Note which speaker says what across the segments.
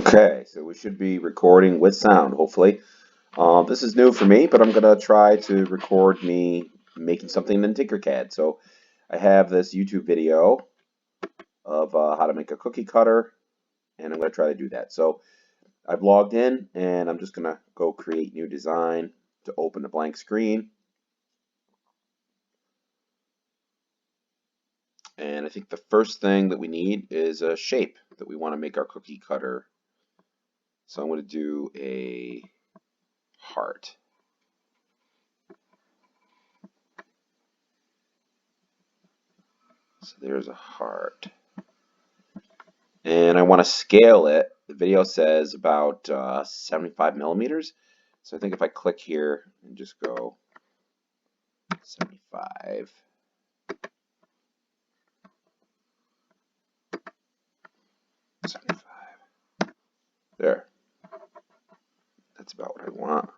Speaker 1: Okay, so we should be recording with sound, hopefully. This is new for me, but I'm gonna try to record me making something in TinkerCad. So I have this YouTube video of how to make a cookie cutter, and I'm gonna try to do that. So I've logged in, and I'm just gonna go create new design to open a blank screen. And I think the first thing that we need is a shape that we want to make our cookie cutter. So I'm going to do a heart. So there's a heart. And I want to scale it. The video says about 75 millimeters. So I think if I click here and just go 75. There. That's about what I want.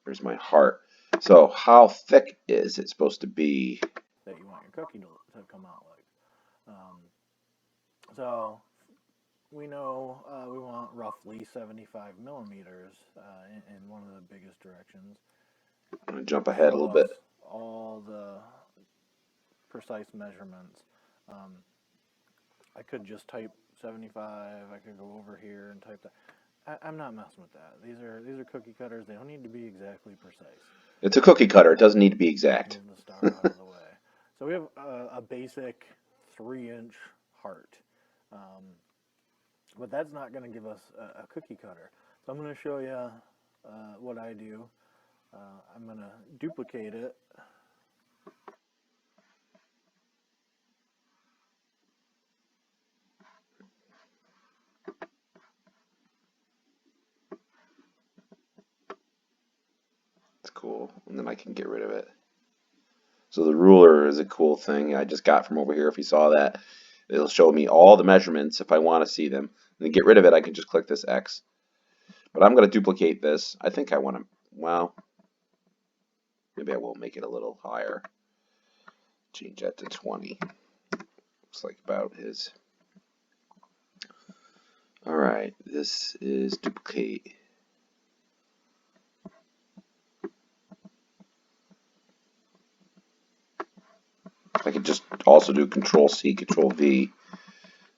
Speaker 1: There's my heart. So how thick is it supposed to be?
Speaker 2: That you want your cookie to come out like. So we know we want roughly 75 millimeters in one of the biggest directions.
Speaker 1: I'm going to jump ahead a little bit.
Speaker 2: All the precise measurements. I could just type 75. I could go over here and type that. I'm not messing with that. These are cookie cutters. They don't need to be exactly precise.
Speaker 1: It's a cookie cutter. It doesn't need to be exact.
Speaker 2: Move the star out of the way. So we have a basic 3-inch heart. But that's not going to give us a cookie cutter. So I'm going to show you what I do. I'm going to duplicate it.
Speaker 1: It's cool. And then I can get rid of it. So the ruler is a cool thing I just got from over here. If you saw that, it'll show me all the measurements if I want to see them. And to get rid of it, I can just click this X. But I'm going to duplicate this. I think I want to, well, maybe I will make it a little higher. Change that to 20. Looks like about his. All right, this is duplicate. I could just also do Control C, Control V.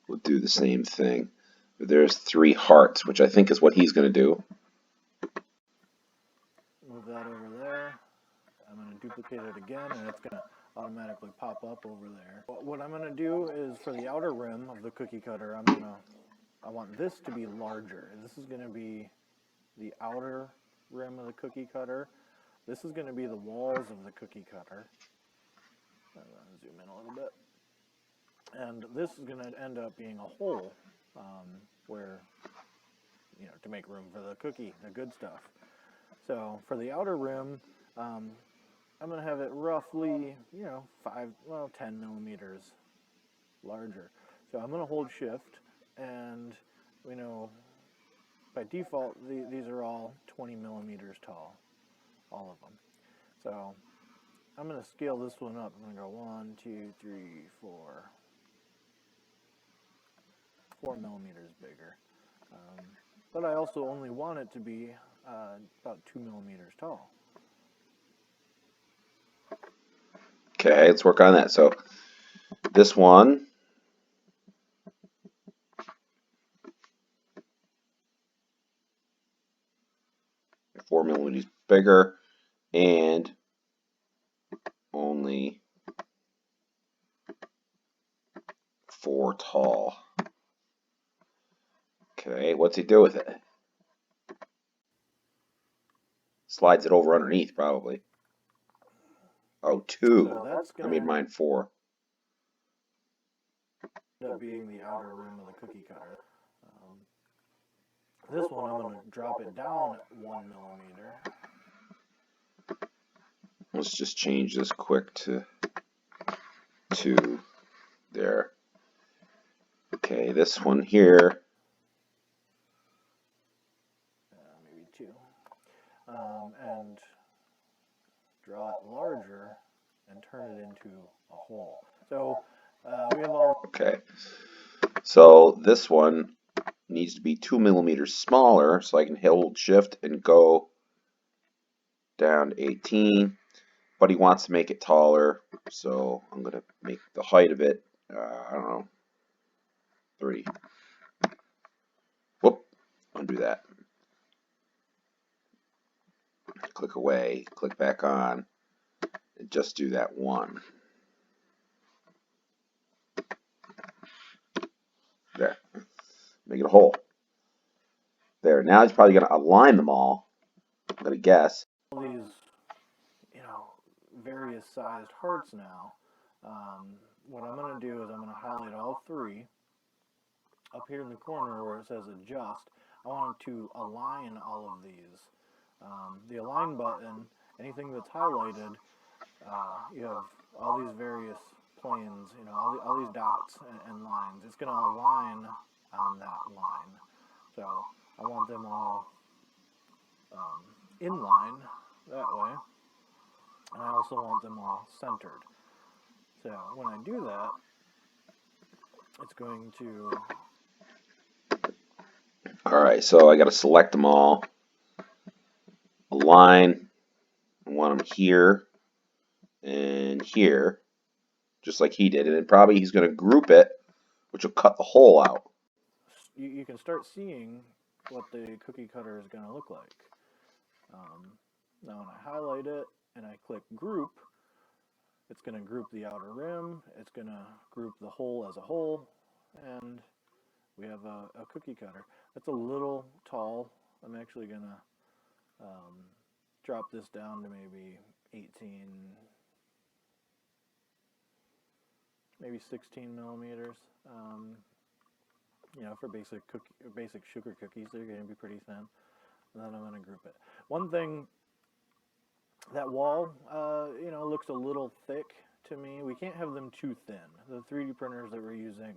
Speaker 1: We'll do the same thing. There's 3 hearts, which I think is what he's going to do.
Speaker 2: Move that over there. I'm going to duplicate it again, and it's going to automatically pop up over there. What I'm going to do is for the outer rim of the cookie cutter, I want this to be larger. This is going to be the outer rim of the cookie cutter. This is going to be the walls of the cookie cutter. I'm going to zoom in a little bit. And this is going to end up being a hole where, to make room for the cookie, the good stuff. So for the outer rim, I'm going to have it roughly, 10 millimeters larger. So I'm going to hold shift, and we know by default these are all 20 millimeters tall, all of them. So I'm going to scale this one up. I'm going to go 1, 2, 3, 4 millimeters bigger. But I also only want it to be about 2 millimeters tall.
Speaker 1: Okay, let's work on that. So this one, four millimeters bigger, and only 4 tall. Okay, what's he do with it? Slides it over underneath, probably. Oh, 2.
Speaker 2: So
Speaker 1: I made mine 4.
Speaker 2: End up being the outer rim of the cookie cutter. This one I'm going to drop it down 1 millimeter.
Speaker 1: Let's just change this quick to 2 there. Okay, this one here.
Speaker 2: Maybe 2. And draw it larger and turn it into a hole. So we have all.
Speaker 1: Okay, so this one needs to be 2 millimeters smaller, so I can hold shift and go down to 18. But he wants to make it taller, so I'm going to make the height of it, I don't know, 3. Whoop, undo that. Click away, click back on, and just do that 1. There, make it a hole. There, now he's probably going to align them all, I'm going to guess.
Speaker 2: All these, various sized hearts now. What I'm going to do is I'm going to highlight all 3. Up here in the corner where it says adjust, I want to align all of these. The align button, anything that's highlighted, you have all these various planes, all these dots and lines. It's going to align on that line. So I want them all in line that way, and I also want them all centered. So when I do that, it's going to...
Speaker 1: Alright, so I got to select them all, align, I want them here and here, just like he did, and then probably he's going to group it, which will cut the hole out.
Speaker 2: You can start seeing what the cookie cutter is going to look like. Now when I highlight it and I click group, it's going to group the outer rim, it's going to group the hole as a whole, and we have a cookie cutter. That's a little tall. I'm actually going to drop this down to maybe 18, maybe 16 millimeters. For basic sugar cookies, they're going to be pretty thin. And then I'm going to group it. One thing, that wall, looks a little thick to me. We can't have them too thin. The 3D printers that we're using,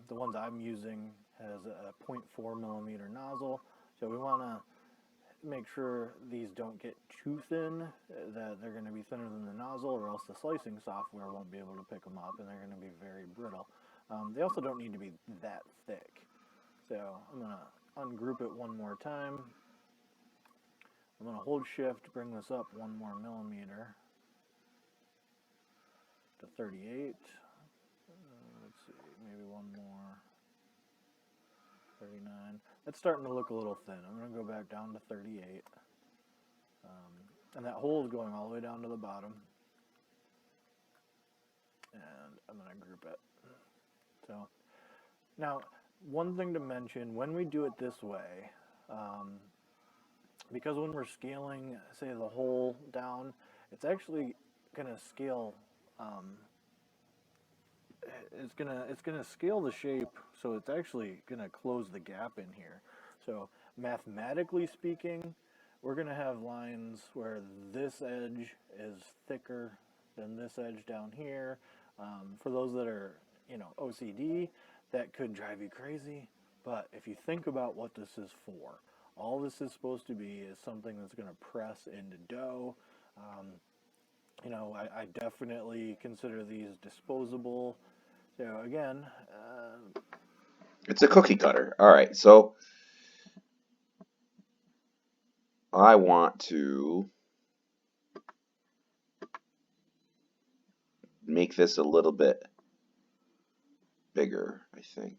Speaker 2: the ones I'm using, has a 0.4 millimeter nozzle. So we want to make sure these don't get too thin, that they're going to be thinner than the nozzle, or else the slicing software won't be able to pick them up, and they're going to be very brittle. They also don't need to be that thick. So I'm going to ungroup it one more time. I'm going to hold shift, bring this up 1 more millimeter to 38. Let's see, maybe 1 more. 39. That's starting to look a little thin. I'm going to go back down to 38. And that hole is going all the way down to the bottom. And I'm going to group it. So, now, one thing to mention, when we do it this way, because when we're scaling, say, the hole down, it's actually going to scale, it's gonna scale the shape, so it's actually gonna close the gap in here. So mathematically speaking, we're gonna have lines where this edge is thicker than this edge down here. For those that are, OCD, that could drive you crazy. But if you think about what this is for, all this is supposed to be is something that's gonna press into dough. I definitely consider these disposable. So again,
Speaker 1: it's a cookie cutter. Alright, so I want to make this a little bit bigger, I think.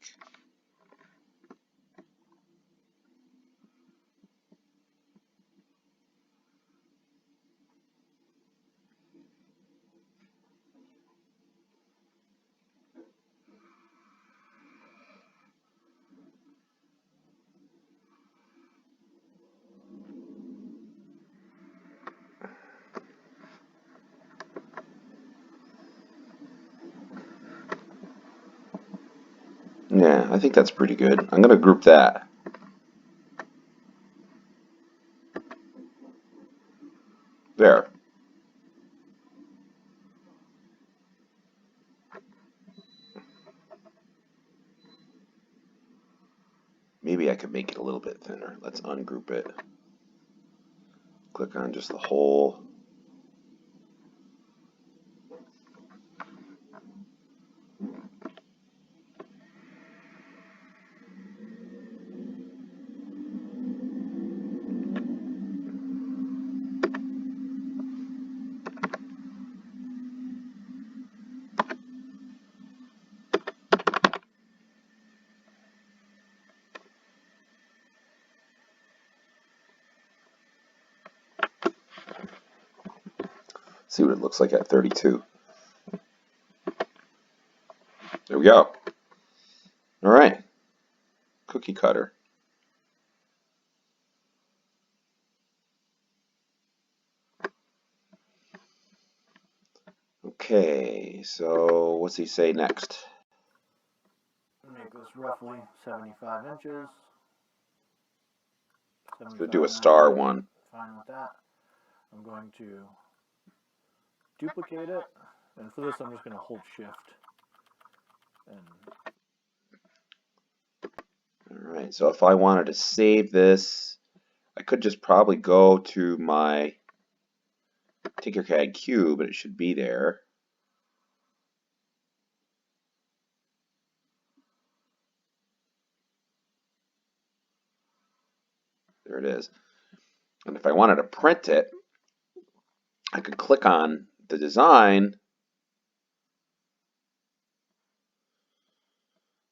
Speaker 1: Yeah, I think that's pretty good. I'm going to group that. There. Maybe I could make it a little bit thinner. Let's ungroup it. Click on just the hole. see what it looks like at 32. There we go. All right, cookie cutter. Okay, so what's he say next?
Speaker 2: Make this roughly 75 inches.
Speaker 1: Let's go do a star one.
Speaker 2: Fine with that. I'm going to duplicate it, and for this I'm just going to hold shift. And
Speaker 1: all right, so if I wanted to save this, I could just probably go to my TinkerCad cube, and it should be there. There it is. And if I wanted to print it, I could click on the design,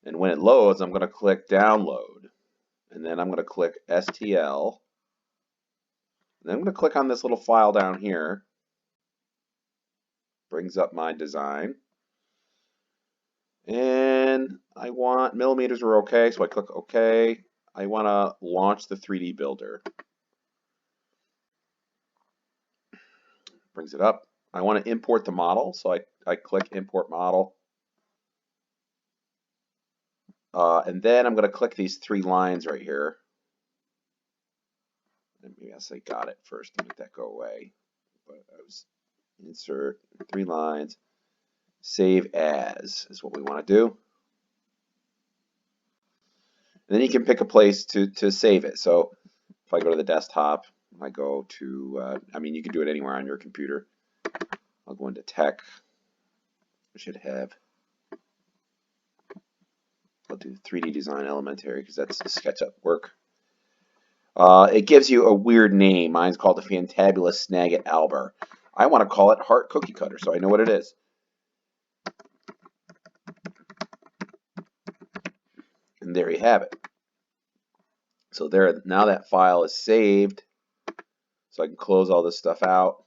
Speaker 1: and when it loads, I'm going to click download, and then I'm going to click STL, and then I'm going to click on this little file down here. Brings up my design, and I want millimeters are okay, so I click OK. I want to launch the 3D builder. Brings it up. I want to import the model, so I click import model. And then I'm going to click these 3 lines right here. And maybe I'll say got it first to make that go away. But I was insert 3 lines. Save as is what we want to do. And then you can pick a place to save it. So if I go to the desktop, I go to, I mean, you can do it anywhere on your computer. I'll go into tech. I should have, I'll do 3D design elementary because that's the SketchUp work. It gives you a weird name. Mine's called the Fantabulous Snagit Albert. I want to call it Heart Cookie Cutter, so I know what it is. And there you have it. So there, now that file is saved, so I can close all this stuff out.